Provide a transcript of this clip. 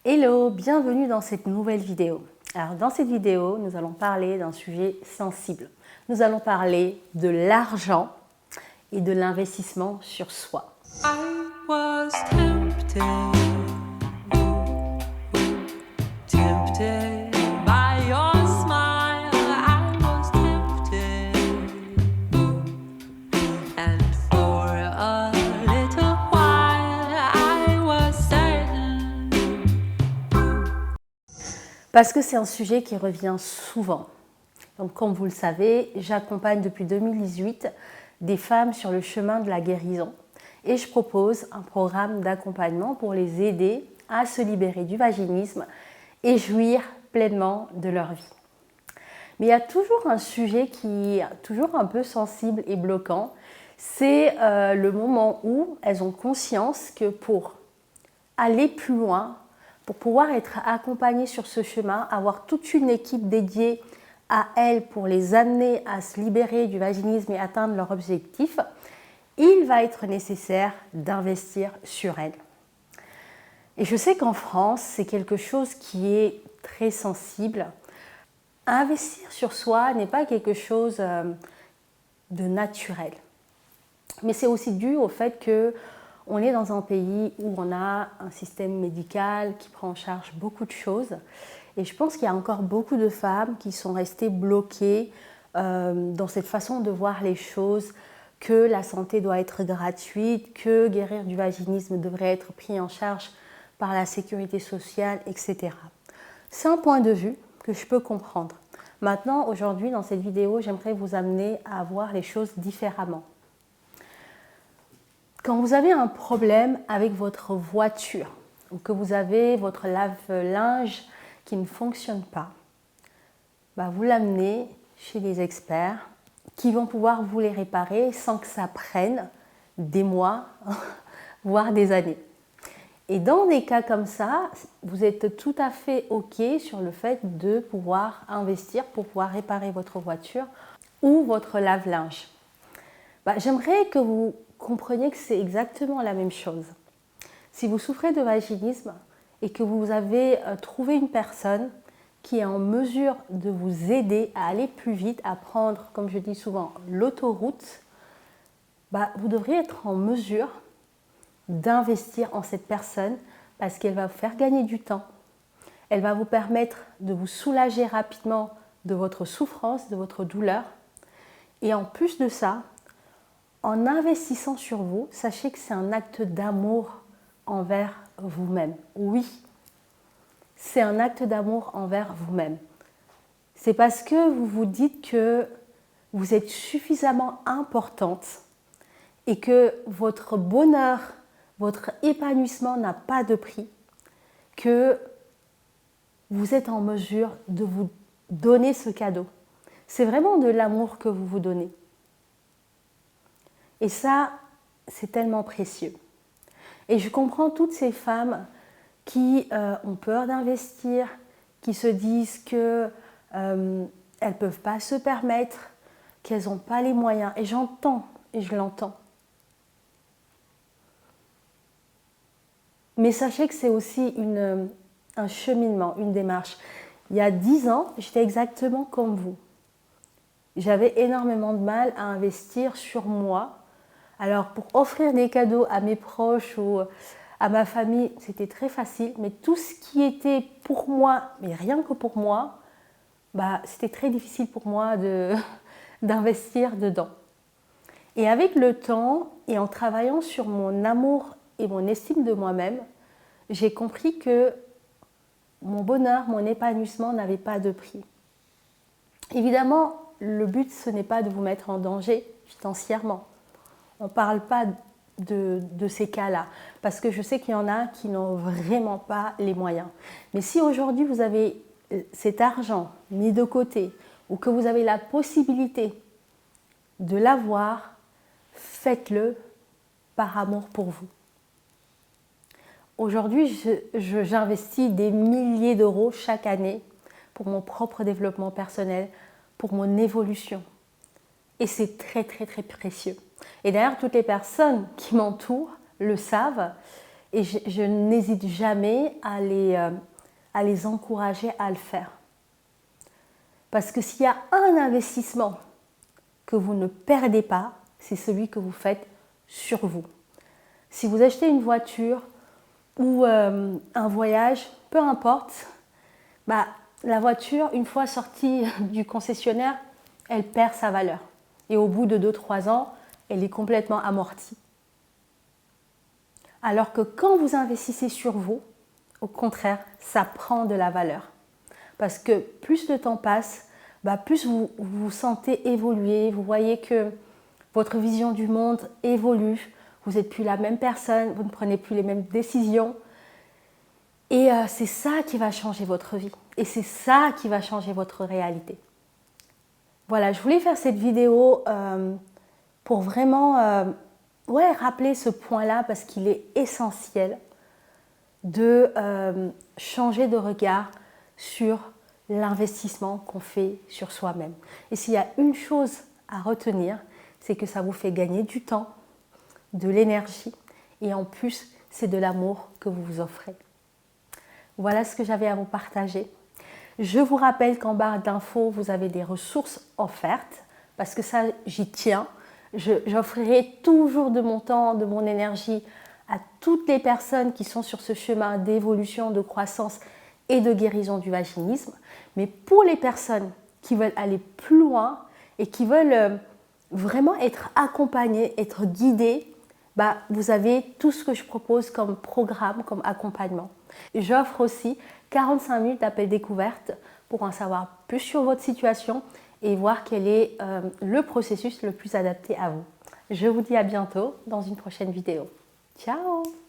Hello, bienvenue dans cette nouvelle vidéo. Alors dans cette vidéo, nous allons parler d'un sujet sensible. Nous allons parler de l'argent et de l'investissement sur soi. I was tempted by your smile. I was tempted, and for a little while I was certain. Parce que c'est un sujet qui revient souvent. Donc comme vous le savez, j'accompagne depuis 2018 des femmes sur le chemin de la guérison et je propose un programme d'accompagnement pour les aider à se libérer du vaginisme et jouir pleinement de leur vie. Mais il y a toujours un sujet qui est toujours un peu sensible et bloquant, c'est le moment où elles ont conscience que pour aller plus loin, pour pouvoir être accompagnées sur ce chemin, avoir toute une équipe dédiée à elles pour les amener à se libérer du vaginisme et atteindre leur objectif, il va être nécessaire d'investir sur elles. Et je sais qu'en France, c'est quelque chose qui est très sensible. Investir sur soi n'est pas quelque chose de naturel. Mais c'est aussi dû au fait qu'on est dans un pays où on a un système médical qui prend en charge beaucoup de choses. Et je pense qu'il y a encore beaucoup de femmes qui sont restées bloquées dans cette façon de voir les choses, que la santé doit être gratuite, que guérir du vaginisme devrait être pris en charge par la sécurité sociale, etc. C'est un point de vue que je peux comprendre. Maintenant, aujourd'hui, dans cette vidéo, j'aimerais vous amener à voir les choses différemment. Quand vous avez un problème avec votre voiture, ou que vous avez votre lave-linge qui ne fonctionne pas, vous l'amenez chez les experts qui vont pouvoir vous les réparer sans que ça prenne des mois, voire des années. Et dans des cas comme ça, vous êtes tout à fait OK sur le fait de pouvoir investir pour pouvoir réparer votre voiture ou votre lave-linge. J'aimerais que vous compreniez que c'est exactement la même chose. Si vous souffrez de vaginisme et que vous avez trouvé une personne qui est en mesure de vous aider à aller plus vite, à prendre, comme je dis souvent, l'autoroute, vous devriez être en mesure d'investir en cette personne parce qu'elle va vous faire gagner du temps. Elle va vous permettre de vous soulager rapidement de votre souffrance, de votre douleur. Et en plus de ça, en investissant sur vous, sachez que c'est un acte d'amour envers vous-même. Oui, c'est un acte d'amour envers vous-même. C'est parce que vous vous dites que vous êtes suffisamment importante et que votre bonheur, votre épanouissement n'a pas de prix, que vous êtes en mesure de vous donner ce cadeau. C'est vraiment de l'amour que vous vous donnez. Et ça, c'est tellement précieux. Et je comprends toutes ces femmes qui ont peur d'investir, qui se disent qu'elles ne peuvent pas se permettre, qu'elles n'ont pas les moyens. Et j'entends, et je l'entends. Mais sachez que c'est aussi un cheminement, une démarche. Il y a 10 ans, j'étais exactement comme vous. J'avais énormément de mal à investir sur moi. Alors pour offrir des cadeaux à mes proches ou à ma famille, c'était très facile. Mais tout ce qui était pour moi, mais rien que pour moi, c'était très difficile pour moi d'investir dedans. Et avec le temps et en travaillant sur mon amour et mon estime de moi-même, j'ai compris que mon bonheur, mon épanouissement n'avait pas de prix. Évidemment, le but, ce n'est pas de vous mettre en danger financièrement. On ne parle pas de ces cas-là, parce que je sais qu'il y en a qui n'ont vraiment pas les moyens. Mais si aujourd'hui vous avez cet argent mis de côté, ou que vous avez la possibilité de l'avoir, faites-le par amour pour vous. Aujourd'hui, j'investis des milliers d'euros chaque année pour mon propre développement personnel, pour mon évolution. Et c'est très, très, très précieux. Et d'ailleurs, toutes les personnes qui m'entourent le savent. et je n'hésite jamais à les encourager à le faire. Parce que s'il y a un investissement que vous ne perdez pas, c'est celui que vous faites sur vous. Si vous achetez une voiture ou un voyage, peu importe, la voiture, une fois sortie du concessionnaire, elle perd sa valeur. Et au bout de 2-3 ans, elle est complètement amortie. Alors que quand vous investissez sur vous, au contraire, ça prend de la valeur. Parce que plus le temps passe, plus vous vous sentez évoluer, vous voyez que votre vision du monde évolue, vous n'êtes plus la même personne, vous ne prenez plus les mêmes décisions. Et c'est ça qui va changer votre vie. Et c'est ça qui va changer votre réalité. Voilà, je voulais faire cette vidéo pour vraiment rappeler ce point-là parce qu'il est essentiel de changer de regard sur l'investissement qu'on fait sur soi-même. Et s'il y a une chose à retenir, c'est que ça vous fait gagner du temps, de l'énergie et en plus, c'est de l'amour que vous vous offrez. Voilà ce que j'avais à vous partager. Je vous rappelle qu'en barre d'infos, vous avez des ressources offertes parce que ça, j'y tiens. J'offrirai toujours de mon temps, de mon énergie à toutes les personnes qui sont sur ce chemin d'évolution, de croissance et de guérison du vaginisme. Mais pour les personnes qui veulent aller plus loin et qui veulent vraiment être accompagnées, être guidées, vous avez tout ce que je propose comme programme, comme accompagnement. J'offre aussi 45 minutes d'appel découverte pour en savoir plus sur votre situation et voir quel est le processus le plus adapté à vous. Je vous dis à bientôt dans une prochaine vidéo. Ciao!